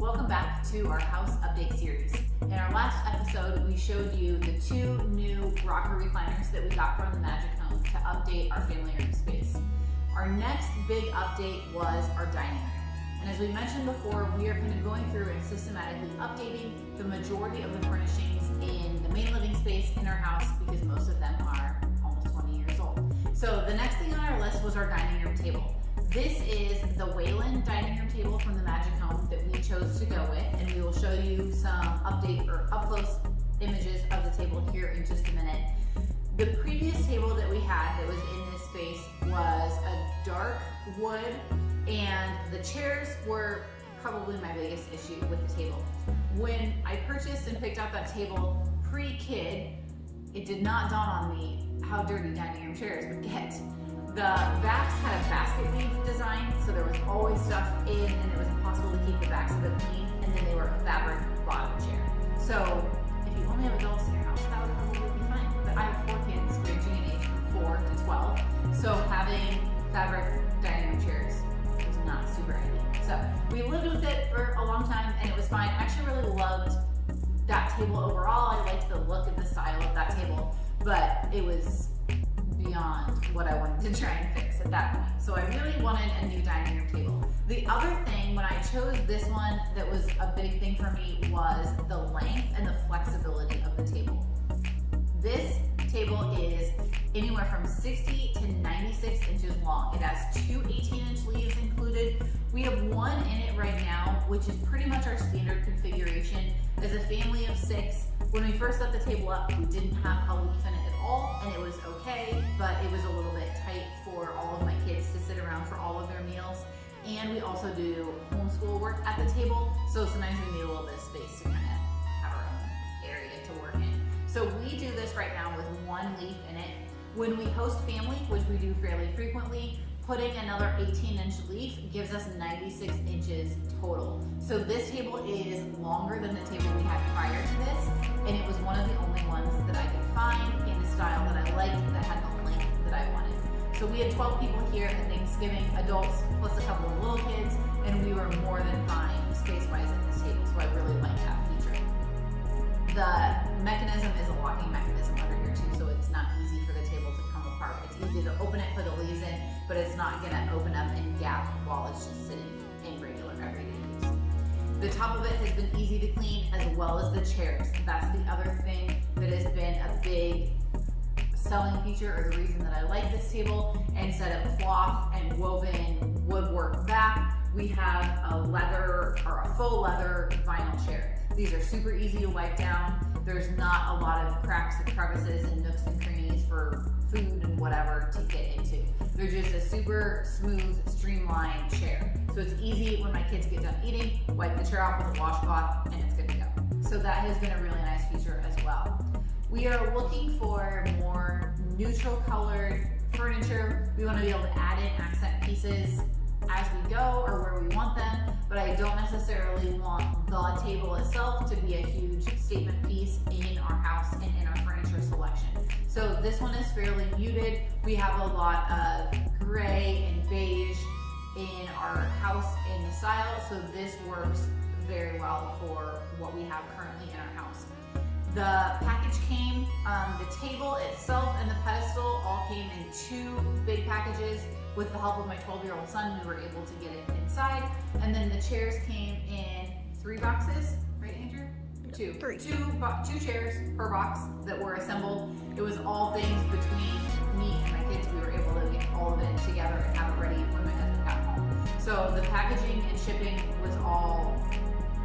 Welcome back to our house update series. In our last episode, we showed you the 2 new rocker recliners that we got from the Magic Home to update our family room space. Our next big update was our dining room. And as we mentioned before, we are kind of going through and systematically updating the majority of the furnishings in the main living space in our house because most of them are almost 20 years old. So the next thing on our list was our dining room table. This is the Waylon dining room table from the Magic Home that we chose to go with, and we will show you some update or up close images of the table here in just a minute. The previous table that we had that was in this space was a dark wood, and the chairs were probably my biggest issue with the table. When I purchased and picked out that table pre-kid, it did not dawn on me how dirty dining room chairs would get. The backs had a basket weave design, so there was always stuff in, and it was impossible to keep the backs of them clean, and then they were a fabric bottom chair. So if you only have adults in your house, that would probably be fine. But I have 4 kids ranging in age from 4 to 12, so having fabric dining room chairs was not super ideal. So we lived with it for a long time, and it was fine. I actually really loved that table overall. I liked the look and the style of that table, but it was beyond what I wanted to try and fix at that point. So I really wanted a new dining room table. The other thing when I chose this one that was a big thing for me was the length and the flexibility of the table. This table is anywhere from 60 to 96 inches long. It has 2 18-inch leaves included. We have one in it right now, which is pretty much our standard configuration. As a family of 6, when we first set the table up, we didn't have a leaf in it at all, and it was okay, but it was a little bit tight for all of my kids to sit around for all of their meals. And we also do homeschool work at the table, so sometimes we need a little bit of space to kind of have our own area to work in. So we do this right now with 1 leaf in it. When we host family, which we do fairly frequently, putting another 18-inch leaf gives us 96 inches total. So this table is longer than the table we had prior to this, and it was one of the only ones that I could find in the style that I liked that had the length that I wanted. So we had 12 people here at Thanksgiving, adults plus a couple of little kids, and we were more than fine space-wise at this table, so I really like that feature. The mechanism is a locking mechanism under here too, so it's not easy for the table to come apart. It's easy to open it, put the leaves in, but it's not gonna open up and gap while it's just sitting in regular everyday use. The top of it has been easy to clean, as well as the chairs. That's the other thing that has been a big selling feature, or the reason that I like this table. Instead of cloth and woven woodwork back, we have a leather or a faux leather vinyl chair. These are super easy to wipe down. There's not a lot of cracks and crevices and nooks and crannies for food and whatever to get into. They're just a super smooth, streamlined chair. So it's easy when my kids get done eating, wipe the chair off with a washcloth, and it's good to go. So that has been a really nice feature as well. We are looking for more neutral colored furniture. We want to be able to add in accent pieces as we go or where we want them, but I don't necessarily want the table itself to be a huge statement piece in our house and in our furniture selection. So this one is fairly muted. We have a lot of gray and beige in our house in the style, so this works very well for what we have currently in our house. The package came, the table itself and the pedestal all came in 2 big packages. With the help of my 12-year-old son, we were able to get it inside. And then the chairs came in 3 boxes, right, Andrew? 2. 3. 2 chairs per box that were assembled. It was all things between me and my kids. We were able to get all of it together and have it ready when my husband got home. So the packaging and shipping was all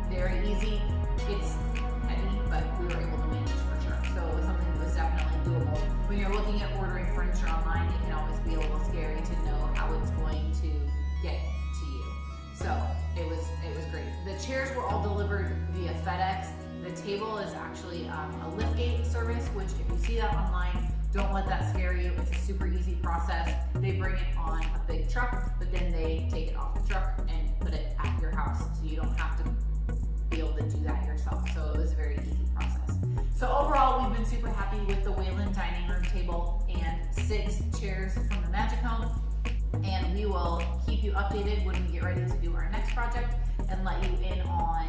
very easy. It's heavy, but we were able to manage for sure. So it was something that was definitely doable. When you're looking at ordering furniture online, it can always be a little scary to know how it's going to get to you. So it was great. The chairs were all delivered via FedEx. The table is actually a liftgate service, which if you see that online, don't let that scare you. It's a super easy process. They bring it on a big truck, but then they take it off the truck and put it at your house, so you don't have to be able to do that yourself. So it was a very easy process. So overall, we've been super happy with the Waylon dining room table and 6 chairs from the Magic Home, and we will keep you updated when we get ready to do our next project. and let you in on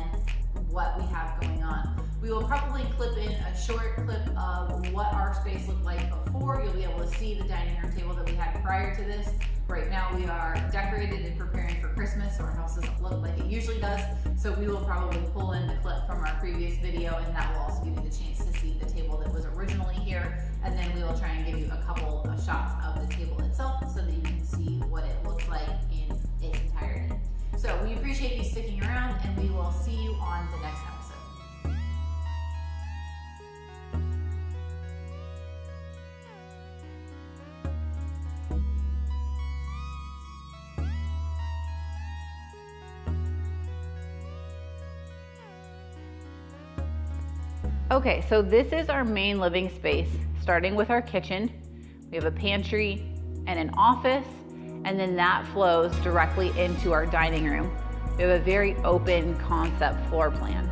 what we have going on. We will probably clip in a short clip of what our space looked like before. You'll be able to see the dining room table that we had prior to this. Right now we are decorated and preparing for Christmas, so our house doesn't look like it usually does. So we will probably pull in the clip from our previous video, and that will also give you the chance to see the table that was originally here. And then we will try and give you a couple of shots of the table itself so that you can see what it looks like in its entirety. So we appreciate you sticking around, and we will see you on the next episode. Okay, so this is our main living space, starting with our kitchen. We have a pantry and an office, and then that flows directly into our dining room. We have a very open concept floor plan.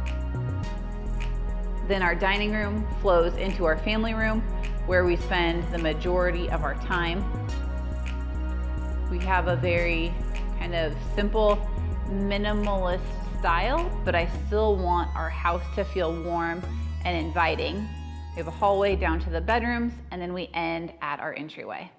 Then our dining room flows into our family room, where we spend the majority of our time. We have a very kind of simple, minimalist style, but I still want our house to feel warm and inviting. We have a hallway down to the bedrooms, and then we end at our entryway.